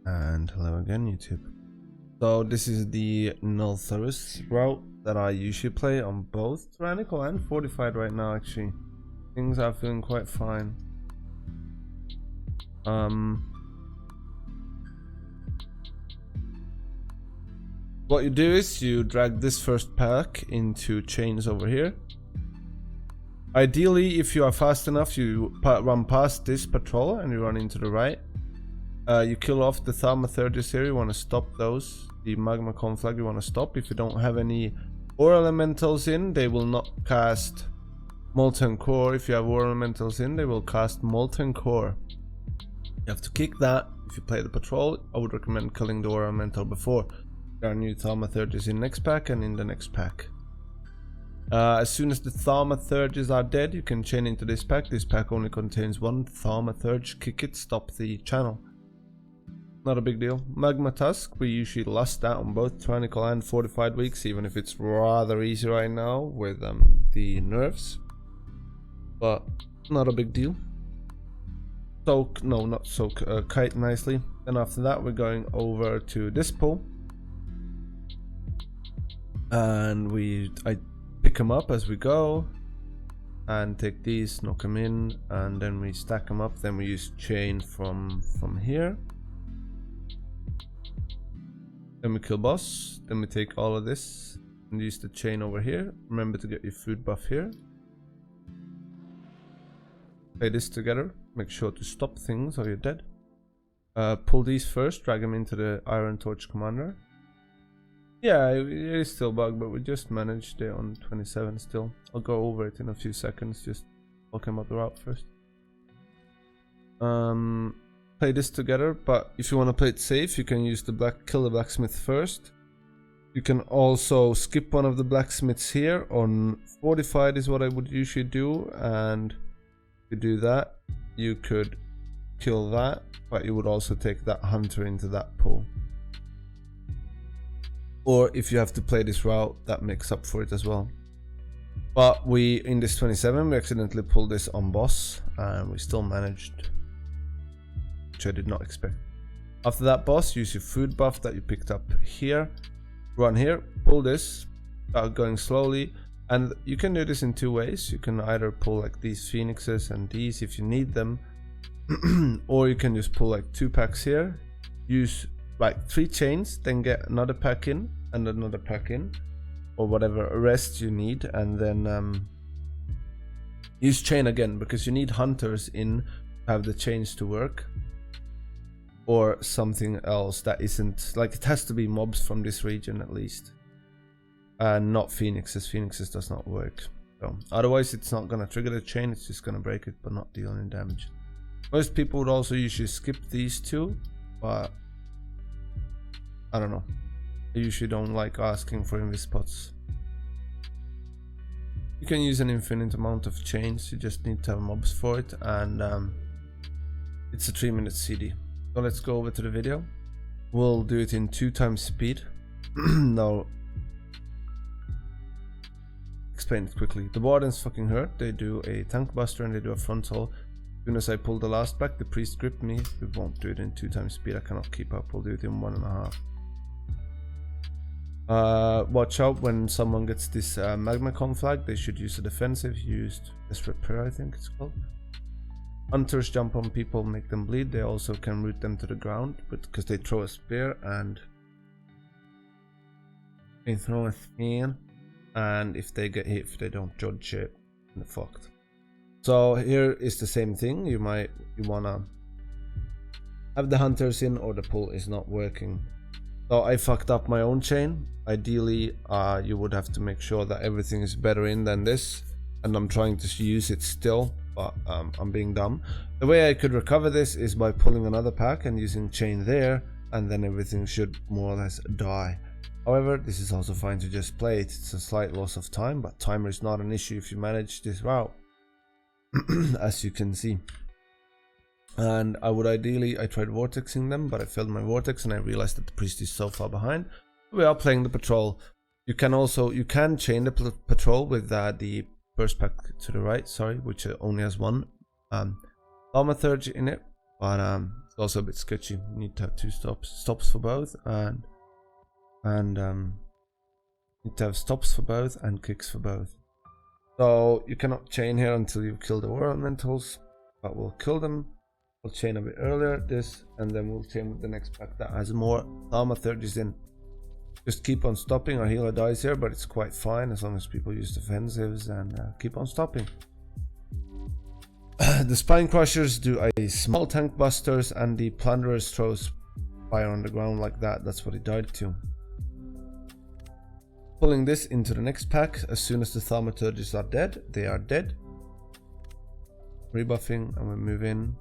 And hello again, YouTube. So this is the Neltharus route that I usually play on both tyrannical and fortified right now. Actually, things are feeling quite fine. What you do is you drag this first pack into chains over here. Ideally, if you are fast enough, you run past this patrol and you run into the right. You kill off the Thaumaturges here. You want to stop those. The magma conflag you want to stop. If you don't have any ore elementals in, they will not cast molten core. If you have ore elementals in, they will cast molten core. You have to kick that. If you play the patrol, I would recommend killing the ore elemental before. There are new Thaumaturges in next pack and in the next pack. As soon as the Thaumaturges are dead, you can chain into this pack. This pack only contains one Thaumaturge. Kick it, stop the channel. Not a big deal. Magma Tusk, we usually lust that on both tyrannical and fortified weeks, even if it's rather easy right now with the nerfs. But not a big deal. Soak, no, not soak, kite nicely. Then after that, we're going over to this pool. And I pick them up as we go. And take these, knock them in, and then we stack them up. Then we use chain from here. Then we kill boss, then we take all of this and use the chain over here. Remember to get your food buff here. Play this together, make sure to stop things or you're dead. Pull these first, drag them into the Iron Torch Commander. Yeah, it is still bugged, but we just managed it on 27 still. I'll go over it in a few seconds, just walk him up the route first. Play this together, but if you want to play it safe, you can use kill the blacksmith first. You can also skip one of the blacksmiths here. On fortified is what I would usually do, and to do that, you could kill that, but you would also take that hunter into that pool. Or if you have to play this route, that makes up for it as well. But in this 27, we accidentally pulled this on boss, and we still managed. I did not expect. After that boss, use your food buff that you picked up here, run here, pull this, start going slowly, and you can do this in two ways. You can either pull like these phoenixes and these if you need them, or you can just pull like 2 packs here, use like 3 chains, then get another pack in and another pack in, or whatever rest you need, and then use chain again, because you need hunters in to have the chains to work. Or something else that isn't, like, it has to be mobs from this region at least, and not phoenixes. Phoenixes does not work, so otherwise it's not gonna trigger the chain, it's just gonna break it but not deal any damage. Most people would also usually skip these two, but I don't know, I usually don't like asking for invis spots. You can use an infinite amount of chains, you just need to have mobs for it, and it's a 3-minute CD. So let's go over to the video. We'll do it in 2 times speed. Now, explain it quickly. The wardens fucking hurt. They do a tank buster and they do a frontal. As soon as I pull the last back, the priest gripped me. We won't do it in 2 times speed. I cannot keep up. We'll do it in 1.5. Watch out when someone gets this magma conflag. They should use a defensive. Used desperate prayer, I think it's called. Hunters jump on people, make them bleed. They also can root them to the ground, but because they throw a spear and if they get hit, if they don't judge it, they're fucked. So here is the same thing. You wanna have the hunters in, or the pull is not working. So I fucked up my own chain. Ideally, you would have to make sure that everything is better in than this, and I'm trying to use it still. But I'm being dumb. The way I could recover this is by pulling another pack and using chain there, and then everything should more or less die. However, this is also fine to just play it. It's a slight loss of time, but timer is not an issue if you manage this route, as you can see. And I tried vortexing them, but I failed my vortex and I realized that the priest is so far behind. We are playing the patrol. You can chain the patrol with the first pack to the right, sorry, which only has 1 Thaumaturge in it, but also a bit sketchy. You need to have 2 stops for both, and need to have stops for both and kicks for both. So you cannot chain here until you've killed the war elementals, but we'll kill them. We'll chain a bit earlier, this, and then we'll chain with the next pack that has more thaumaturges in. Just keep on stopping. Our healer dies here, but it's quite fine as long as people use defensives and keep on stopping. The Spine Crushers do a small tank busters, and the Plunderers throws fire on the ground like that. That's what he died to. Pulling this into the next pack. As soon as the thaumaturges are dead, they are dead. Rebuffing, and we move in.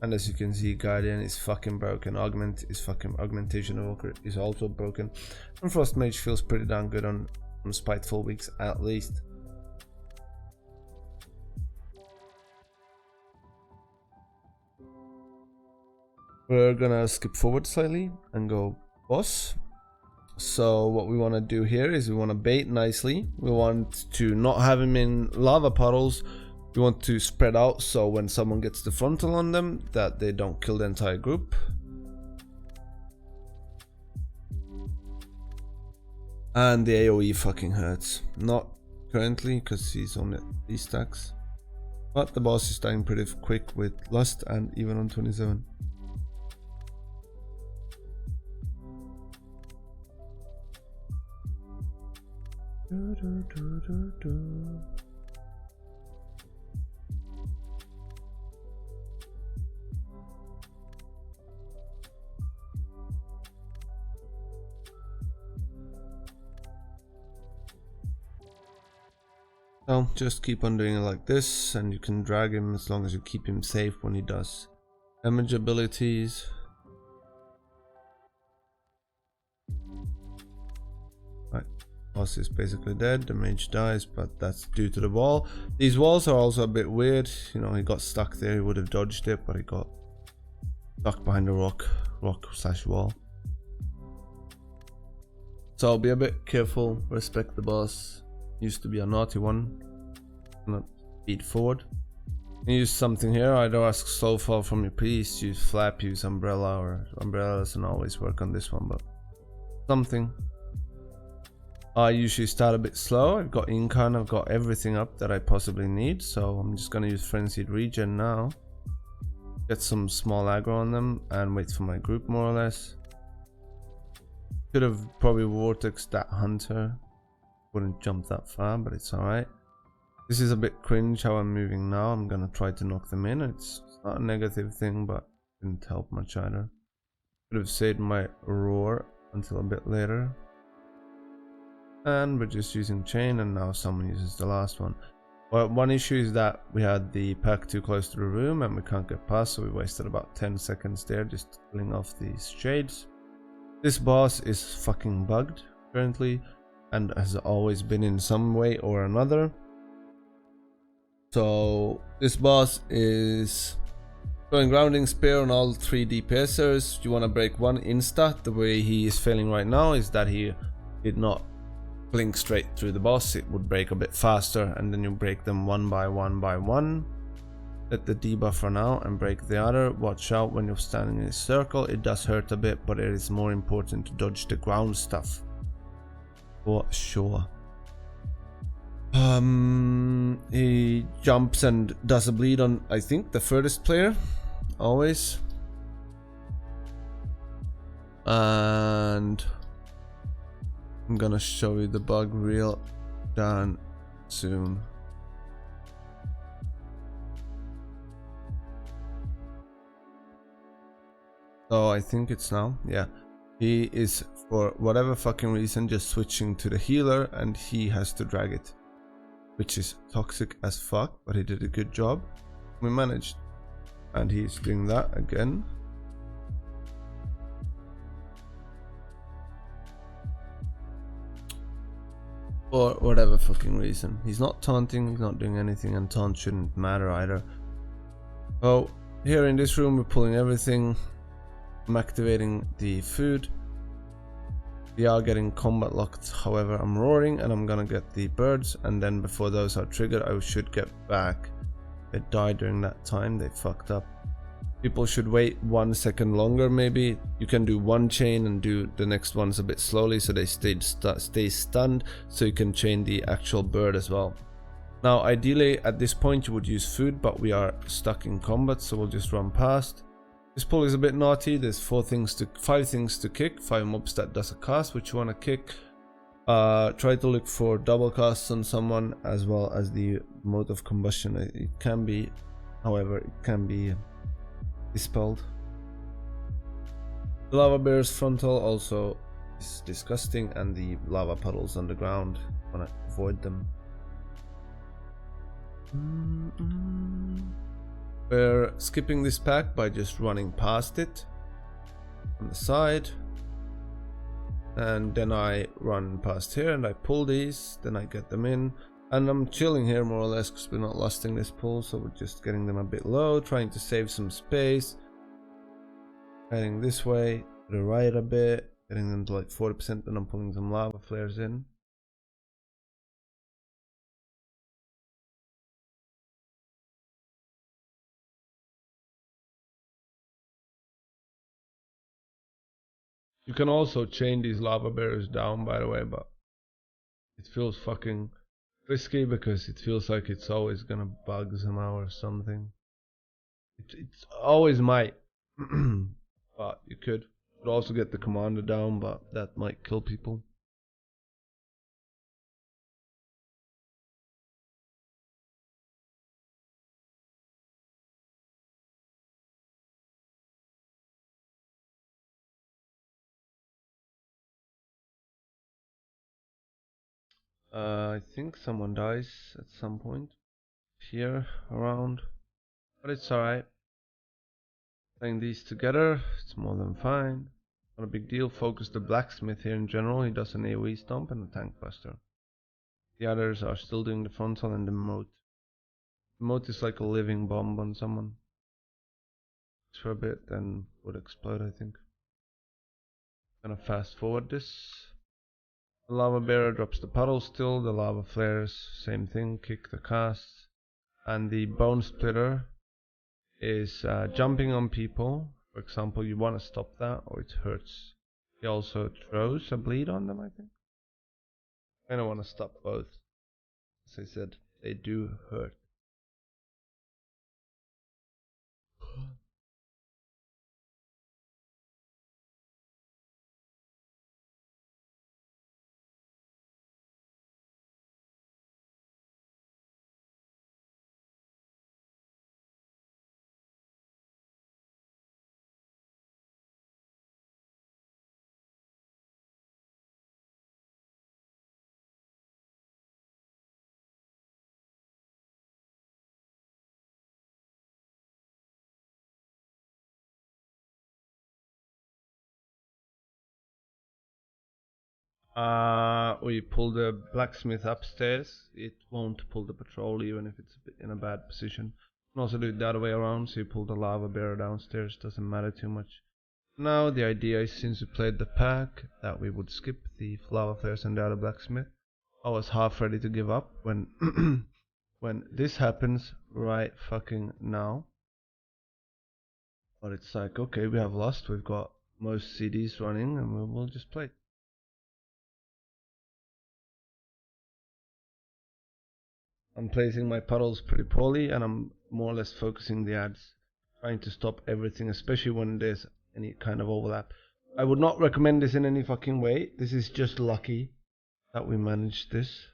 And as you can see, Guardian is fucking broken. Augmentation Evoker is also broken. And Frost Mage feels pretty damn good on Spiteful weeks at least. We're gonna skip forward slightly and go boss. So what we want to do here is we want to bait nicely. We want to not have him in lava puddles. We want to spread out so when someone gets the frontal on them, that they don't kill the entire group. And the AoE fucking hurts. Not currently because he's on 3 stacks. But the boss is dying pretty quick with Lust and even on 27. So just keep on doing it like this, and you can drag him as long as you keep him safe when he does damage abilities. Right, boss is basically dead. The mage dies, but that's due to the wall. These walls are also a bit weird. You know, he got stuck there. He would have dodged it, but he got stuck behind the rock/wall. So be a bit careful. Respect the boss. Used to be a naughty one. Not speed forward. Use something here. Either ask slow fall from your priest, use flap, use umbrella, or umbrella doesn't always work on this one, but something. I usually start a bit slow. I've got Incan, I've got everything up that I possibly need, so I'm just gonna use Frenzied Regen now. Get some small aggro on them and wait for my group more or less. Could have probably vortexed that hunter. Wouldn't jump that far, but it's alright. This is a bit cringe how I'm moving now. I'm gonna try to knock them in. It's not a negative thing, but didn't help much either. Could have saved my roar until a bit later. And we're just using chain, and now someone uses the last one. Well, one issue is that we had the pack too close to the room and we can't get past, so we wasted about 10 seconds there just pulling off these shades. This boss is fucking bugged currently, and has always been in some way or another. So this boss is throwing grounding spear on all 3 DPSers. You want to break one insta. The way he is failing right now is that he did not blink straight through the boss. It would break a bit faster, and then you break them one by one. Let the debuff for now and break the other. Watch out when you're standing in a circle. It does hurt a bit, but it is more important to dodge the ground stuff. For sure. He jumps and does a bleed on, I think, the furthest player. Always. And I'm gonna show you the bug real darn soon. So I think it's now. Yeah. He is, for whatever fucking reason, just switching to the healer, and he has to drag it, which is toxic as fuck, but he did a good job. We managed, and he's doing that again. For whatever fucking reason. He's not taunting, he's not doing anything, and taunt shouldn't matter either. So here in this room we're pulling everything. I'm activating the food. We are getting combat locked, however I'm roaring, and I'm gonna get the birds, and then before those are triggered I should get back They died during that time. They fucked up. People should wait 1 second longer maybe. You can do one chain and do the next ones a bit slowly so they stay stunned, so you can chain the actual bird as well. Now ideally at this point you would use food, but we are stuck in combat, so we'll just run past. This pull is a bit naughty. There's 5 things to kick, 5 mobs that does a cast which you want to kick. Try to look for double casts on someone as well as the mode of combustion. It can be, however, it can be dispelled. The lava bear's frontal also is disgusting, and the lava puddles on the ground, want to avoid them. We're skipping this pack by just running past it on the side, and then I run past here and I pull these, then I get them in, and I'm chilling here more or less because we're not lusting this pull, so we're just getting them a bit low, trying to save some space, heading this way to the right a bit, getting them to like 40%, then I'm pulling some lava flares in. You can also chain these lava bears down, by the way, but it feels fucking risky because it feels like it's always gonna bug somehow or something. It's always might, but you could also get the commander down, but that might kill people. I think someone dies at some point here around, but it's alright. Playing these together, it's more than fine. Not a big deal. Focus the blacksmith here in general. He does an AoE stomp and a tank buster. The others are still doing the frontal and the moat. The moat is like a living bomb on someone. For a bit, then would explode, I think. Gonna fast forward this. The lava bearer drops the puddle still, the lava flares, same thing, kick the casts. And the bone splitter is jumping on people. For example, you want to stop that or it hurts. He also throws a bleed on them, I think. I don't want to stop both. As I said, they do hurt. We pull the blacksmith upstairs. It won't pull the patrol even if it's in a bad position. You can also do it the other way around, so you pull the lava bearer downstairs, doesn't matter too much. Now the idea is, since we played the pack, that we would skip the lava flares and the other blacksmith. I was half ready to give up when when this happens right fucking now. But it's like, okay, we have lost, we've got most CDs running, and we'll just play. I'm placing my puddles pretty poorly, and I'm more or less focusing the ads, trying to stop everything, especially when there's any kind of overlap. I would not recommend this in any fucking way. This is just lucky that we managed this.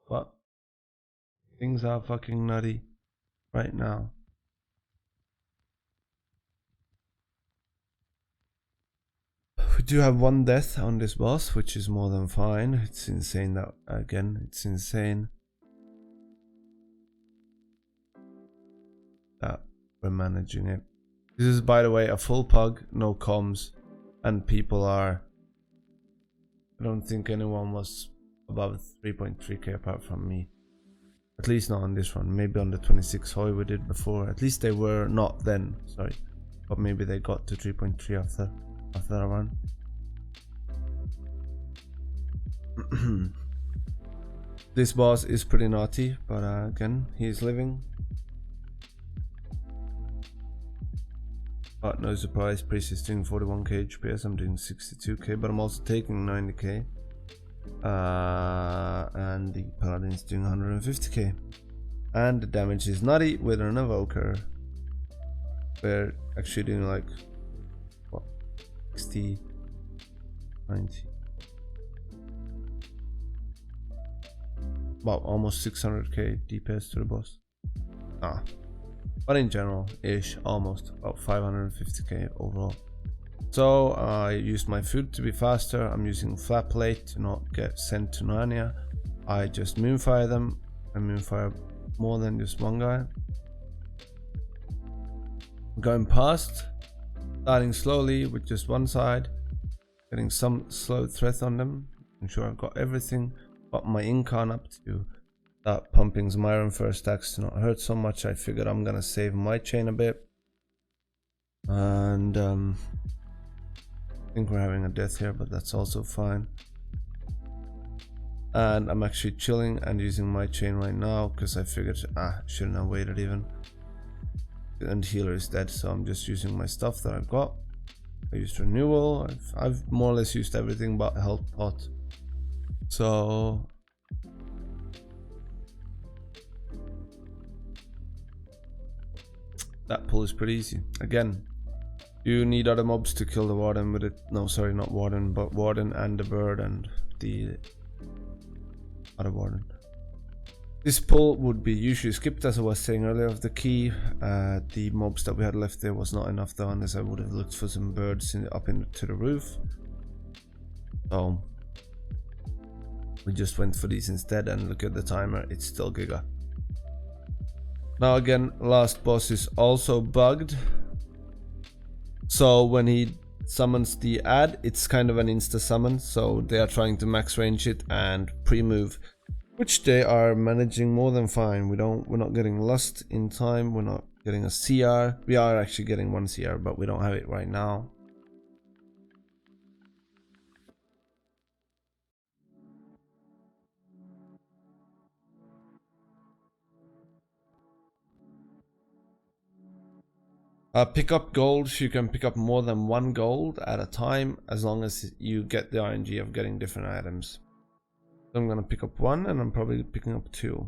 But things are fucking nutty right now. We do have 1 death on this boss, which is more than fine. It's insane that, again, it's insane that we're managing it. This is, by the way, a full pug, no comms, and people are... I don't think anyone was above 3.3k apart from me. At least not on this one. Maybe on the 26 Hoi we did before. At least they were not then. Sorry. but maybe they got to 3.3 after that run. This boss is pretty naughty, but again, he's living. But no surprise, Priest is doing 41k HPS, I'm doing 62k, but I'm also taking 90k. And the Paladin is doing 150k. And the damage is nutty with an Evoker. We're actually doing like, what, 60, 90. Well, almost 600k DPS to the boss. But in general, ish, almost about 550k overall. So I used my food to be faster. I'm using flat plate to not get sent to Narnia. I just moonfire them. I moonfire more than just one guy. Going past, starting slowly with just one side, getting some slow threat on them. I'm sure I've got everything but my Incarn up to start pumping some iron first stacks to not hurt so much. I figured I'm gonna save my chain a bit. And I think we're having a death here, but that's also fine. And I'm actually chilling and using my chain right now because I figured shouldn't have waited even. And healer is dead, so I'm just using my stuff that I've got. I used renewal. I've more or less used everything but health pot. So that pull is pretty easy. Again, you need other mobs to kill the warden with it. No, sorry, not warden, but warden and the bird and the other warden. This pull would be usually skipped, as I was saying earlier, of the key. The mobs that we had left there was not enough though, unless I would have looked for some birds up into the roof. So we just went for these instead, and look at the timer, it's still Giga. Now again, last boss is also bugged. So when he summons the ad, it's kind of an insta summon, so they are trying to max range it and pre-move, which they are managing more than fine. We're not getting lust in time, we're not getting a CR. We are actually getting one CR, but we don't have it right now. Pick up gold. You can pick up more than one gold at a time as long as you get the RNG of getting different items. So I'm gonna pick up one, and I'm probably picking up two.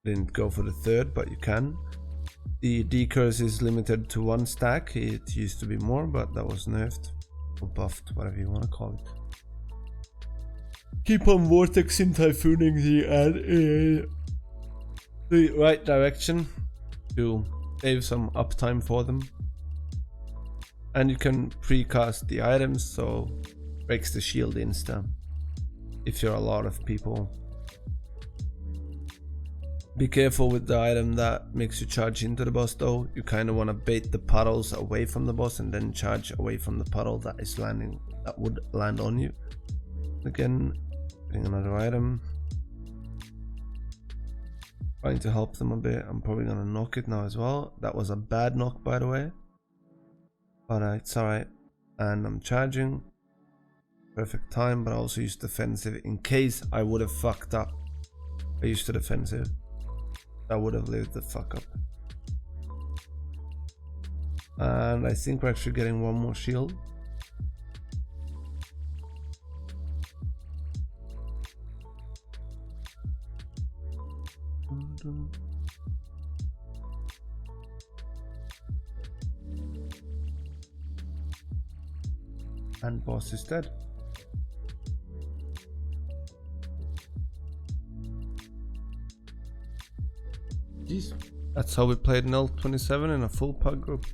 Didn't go for the third, but you can. The decurse is limited to one stack. It used to be more, but that was nerfed or buffed, whatever you want to call it. Keep on vortexing, typhooning the ad the right direction to save some uptime for them. And you can precast the items, so breaks the shield insta if you're a lot of people. Be careful with the item that makes you charge into the boss though. You kind of want to bait the puddles away from the boss and then charge away from the puddle that is landing, that would land on you. Again, getting another item. Trying to help them a bit. I'm probably gonna knock it now as well. That was a bad knock, by the way, but it's alright. And I'm charging. Perfect time, but I also used defensive in case I would have fucked up. I used the defensive. I would have lived the fuck up. And I think we're actually getting one more shield. And boss is dead. Jeez. That's how we played Nelt 27 in a full pug group.